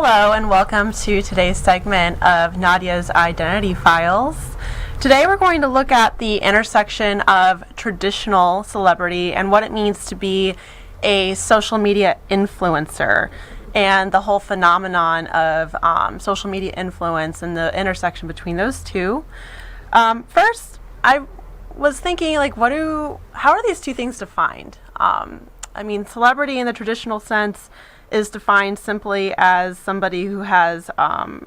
Hello and welcome to today's segment of Nadya's Identity Files. Today we're going to look at the intersection of traditional celebrity and what it means to be a social media influencer and the whole phenomenon of social media influence and the intersection between those two. First, I was thinking, how are these two things defined? Celebrity in the traditional sense is defined simply as somebody who has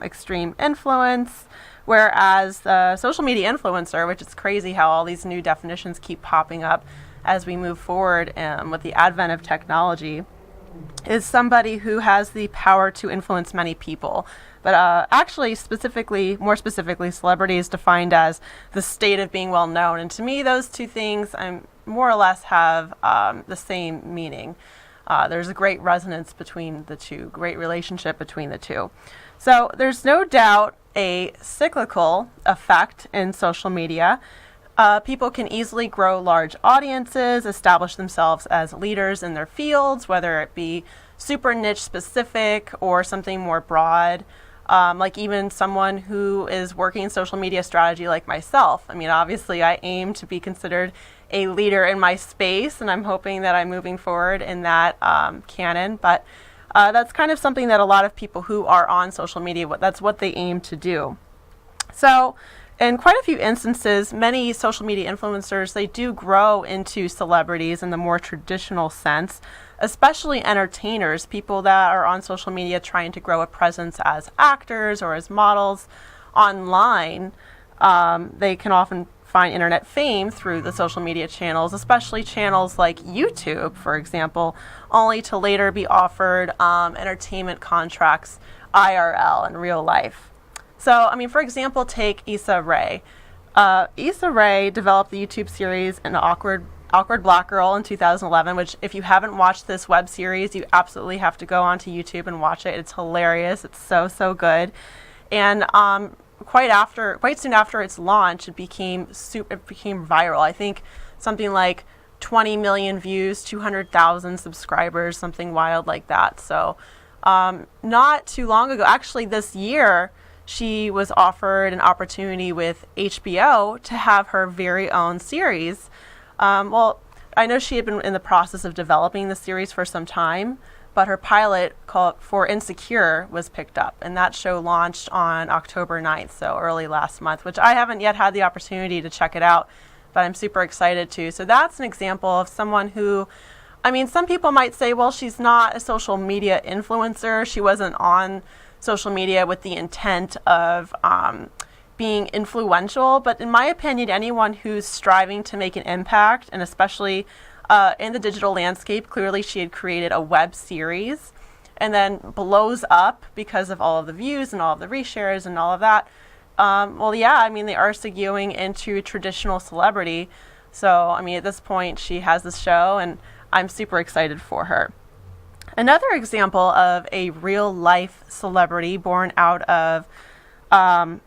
extreme influence, whereas the social media influencer, which is crazy how all these new definitions keep popping up as we move forward with the advent of technology, is somebody who has the power to influence many people. But more specifically, celebrity is defined as the state of being well known. And to me, those two things more or less have the same meaning. There's a great resonance between the two, great relationship between the two. So there's no doubt a cyclical effect in social media. People can easily grow large audiences, establish themselves as leaders in their fields, whether it be super niche specific or something more broad. Like even someone who is working in social media strategy like myself. Obviously I aim to be considered a leader in my space, and I'm hoping that I'm moving forward in that canon. But that's kind of something that a lot of people who are on social media, that's what they aim to do. So in quite a few instances, many social media influencers, they do grow into celebrities in the more traditional sense, especially entertainers, people that are on social media trying to grow a presence as actors or as models online. They can often find internet fame through the social media channels, especially channels like YouTube, for example, only to later be offered entertainment contracts IRL in real life. So, for example, take Issa Rae. Issa Rae developed the YouTube series An Awkward Black Girl in 2011, which if you haven't watched this web series, you absolutely have to go onto YouTube and watch it. It's hilarious. It's so good. And quite soon after its launch, it became viral. I think something like 20 million views, 200,000 subscribers, something wild like that. So not too long ago, actually this year, she was offered an opportunity with HBO to have her very own series. I know she had been in the process of developing the series for some time, but her pilot for Insecure was picked up, and that show launched on October 9th, so early last month, which I haven't yet had the opportunity to check it out, but I'm super excited to. So that's an example of someone who, some people might say, well, she's not a social media influencer. She wasn't on social media with the intent of being influential, but in my opinion, anyone who's striving to make an impact, and especially in the digital landscape, clearly she had created a web series and then blows up because of all of the views and all of the reshares and all of that. They are segueing into traditional celebrity. So, at this point, she has this show, and I'm super excited for her. Another example of a real-life celebrity born out of a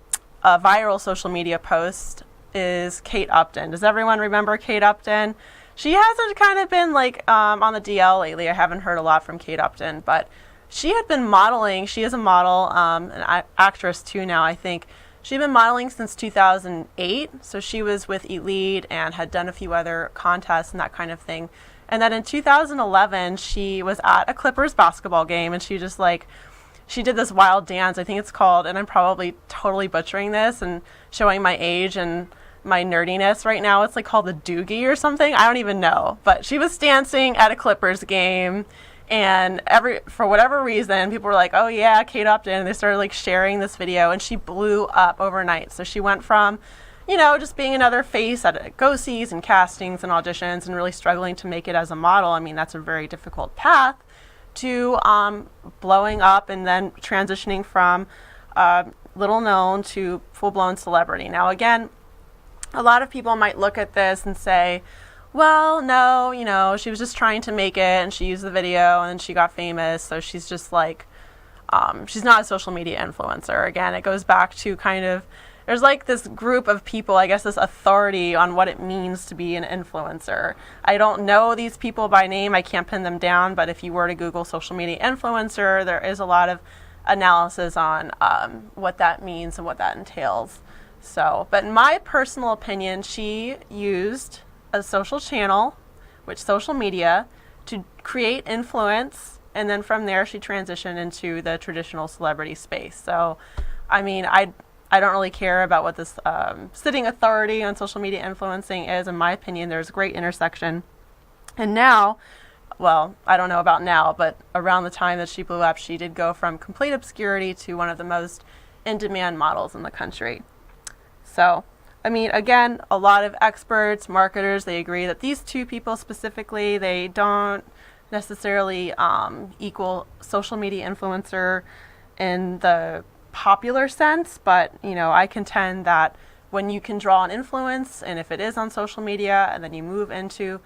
viral social media post is Kate Upton. Does everyone remember Kate Upton? She hasn't kind of been on the DL lately. I haven't heard a lot from Kate Upton, but she had been modeling. She is a model, an actress too now, I think. She'd been modeling since 2008, so she was with Elite and had done a few other contests and that kind of thing. And then in 2011, she was at a Clippers basketball game, and she did this wild dance. I think it's called, and I'm probably totally butchering this and showing my age and my nerdiness right now. It's called the Doogie or something. I don't even know. But she was dancing at a Clippers game, and for whatever reason, people were like, oh yeah, Kate Upton. And they started sharing this video, and she blew up overnight. So she went from, just being another face at go-sees and castings and auditions and really struggling to make it as a model. That's a very difficult path, to blowing up and then transitioning from little known to full-blown celebrity. Now again, a lot of people might look at this and say, well, no, she was just trying to make it, and she used the video, and then she got famous, so she's just she's not a social media influencer. Again, it goes back to there's this group of people, I guess this authority on what it means to be an influencer. I don't know these people by name, I can't pin them down, but if you were to Google social media influencer, there is a lot of analysis on what that means and what that entails. So, but in my personal opinion, she used a social channel, which social media, to create influence, and then from there she transitioned into the traditional celebrity space. So, I mean, I don't really care about what this sitting authority on social media influencing is. In my opinion, there's a great intersection. And now, well, I don't know about now, but around the time that she blew up, she did go from complete obscurity to one of the most in-demand models in the country. So, I mean, again, a lot of experts, marketers, they agree that these two people specifically, they don't necessarily equal social media influencer in the popular sense, but, you know, I contend that when you can draw an influence, and if it is on social media, and then you move into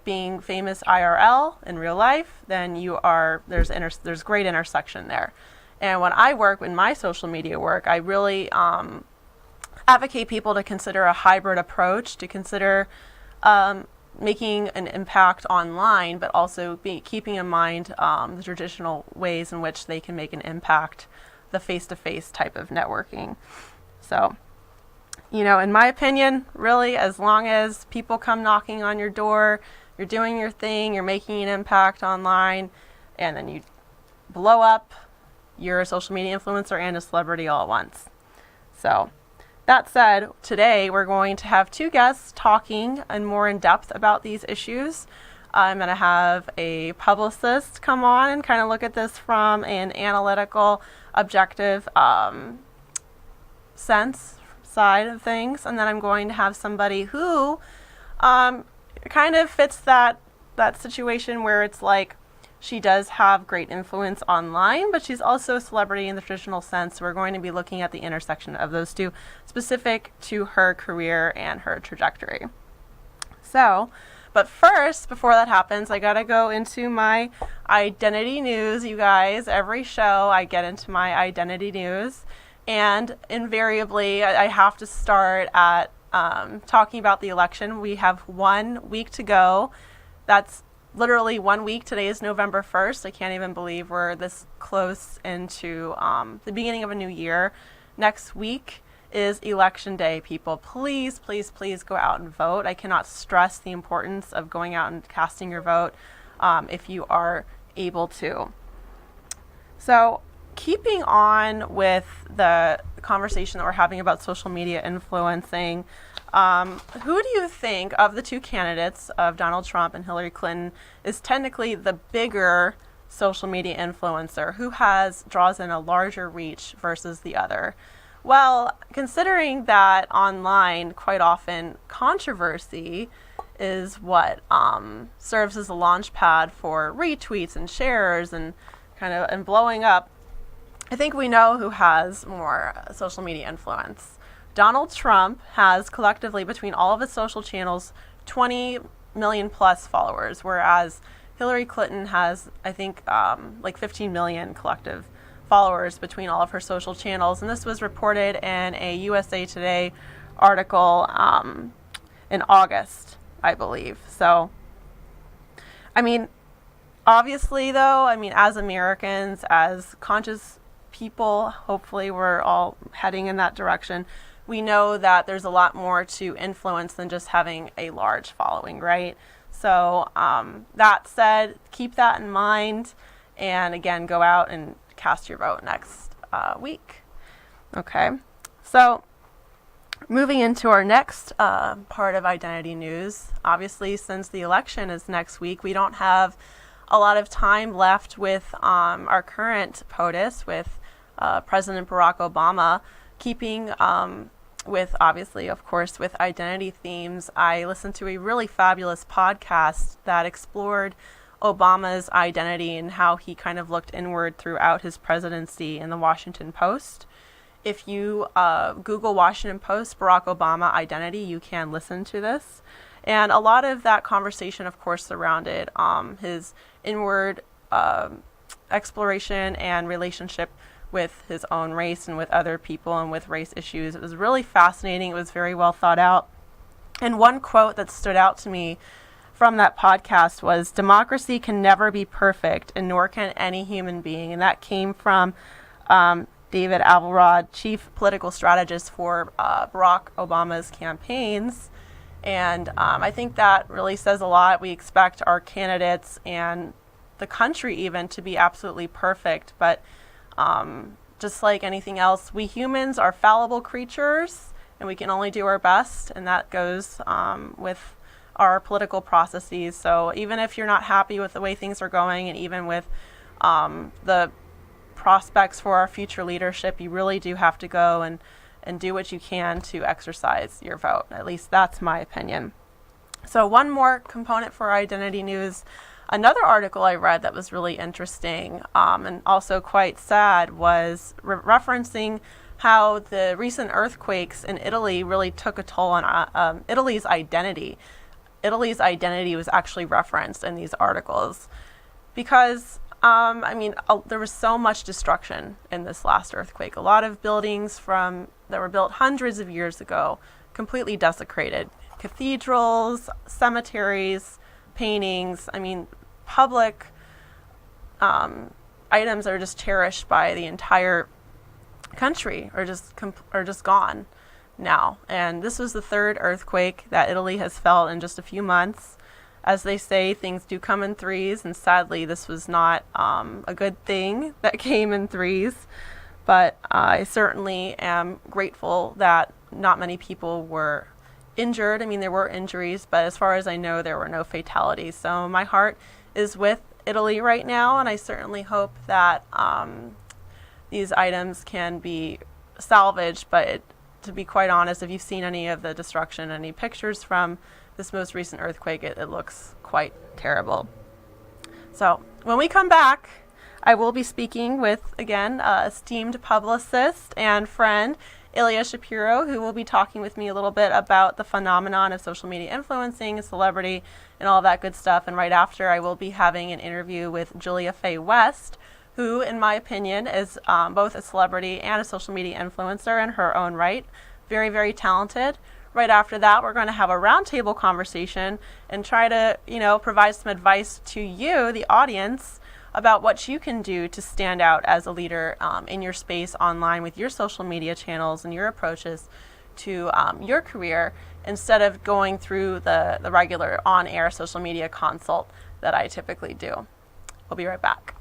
being famous IRL in real life, then there's great intersection there. And when I work in my social media work, I really advocate people to consider a hybrid approach, to consider making an impact online, but also keeping in mind the traditional ways in which they can make an impact, the face-to-face type of networking. So, you know, in my opinion, really, as long as people come knocking on your door, you're doing your thing, you're making an impact online, and then you blow up, you're a social media influencer and a celebrity all at once. So, that said, today we're going to have two guests talking and more in depth about these issues. I'm going to have a publicist come on and kind of look at this from an analytical, objective side of things, and then I'm going to have somebody who kind of fits that situation where it's like she does have great influence online, but she's also a celebrity in the traditional sense. So we're going to be looking at the intersection of those two, specific to her career and her trajectory. So, but first, before that happens, I gotta go into my identity news, you guys. Every show I get into my identity news, and invariably I have to start at talking about the election. We have 1 week to go. That's literally 1 week. Today is November 1st. I can't even believe we're this close into the beginning of a new year. Next week is election day, people. Please, please, please go out and vote. I cannot stress the importance of going out and casting your vote if you are able to. So, keeping on with the conversation that we're having about social media influencing, who do you think of the two candidates of Donald Trump and Hillary Clinton is technically the bigger social media influencer? Who draws in a larger reach versus the other? Well, considering that online quite often controversy is what serves as a launch pad for retweets and shares and and blowing up, I think we know who has more social media influence. Donald Trump has collectively, between all of his social channels, 20 million plus followers, whereas Hillary Clinton has, I think, like 15 million collective followers between all of her social channels. And this was reported in a USA Today article in August, I believe. So, I mean, obviously, though, as Americans, as conscious people, hopefully we're all heading in that direction. We know that there's a lot more to influence than just having a large following, right? So that said, keep that in mind, and again, go out and cast your vote next week. Okay, so moving into our next part of identity news, obviously since the election is next week, we don't have a lot of time left with our current POTUS, with President Barack Obama. Keeping with, obviously, of course, with identity themes, I listened to a really fabulous podcast that explored Obama's identity and how he kind of looked inward throughout his presidency in the Washington Post. If you Google Washington Post, Barack Obama identity, you can listen to this. And a lot of that conversation, of course, surrounded his inward exploration and relationship with his own race and with other people and with race issues. It was really fascinating. It was very well thought out. And one quote that stood out to me from that podcast was, democracy can never be perfect, and nor can any human being. And that came from David Axelrod, chief political strategist for Barack Obama's campaigns. And I think that really says a lot. We expect our candidates and the country even to be absolutely perfect, but just like anything else, we humans are fallible creatures, and we can only do our best, and that goes with our political processes. So even if you're not happy with the way things are going, and even with the prospects for our future leadership, you really do have to go and do what you can to exercise your vote. At least that's my opinion. So one more component for identity news. Another article I read that was really interesting and also quite sad was referencing how the recent earthquakes in Italy really took a toll on Italy's identity. Italy's identity was actually referenced in these articles because, there was so much destruction in this last earthquake. A lot of buildings that were built hundreds of years ago completely desecrated. Cathedrals, cemeteries, paintings, public items that are just cherished by the entire country are just gone now. And this was the third earthquake that Italy has felt in just a few months. As they say, things do come in threes, and sadly this was not a good thing that came in threes. But I certainly am grateful that not many people were injured. There were injuries, but as far as I know, there were no fatalities. So my heart is with Italy right now, and I certainly hope that these items can be salvaged. But to be quite honest, if you've seen any of the destruction, any pictures from this most recent earthquake, it looks quite terrible. So when we come back, I will be speaking with, again, esteemed publicist and friend, Ilya Shapiro, who will be talking with me a little bit about the phenomenon of social media influencing, celebrity, and all that good stuff. And right after, I will be having an interview with Julia Faye West, who, in my opinion, is both a celebrity and a social media influencer in her own right. Very, very talented. Right after that, we're going to have a roundtable conversation and try to, provide some advice to you, the audience, about what you can do to stand out as a leader in your space online with your social media channels and your approaches to your career, instead of going through the regular on-air social media consult that I typically do. We'll be right back.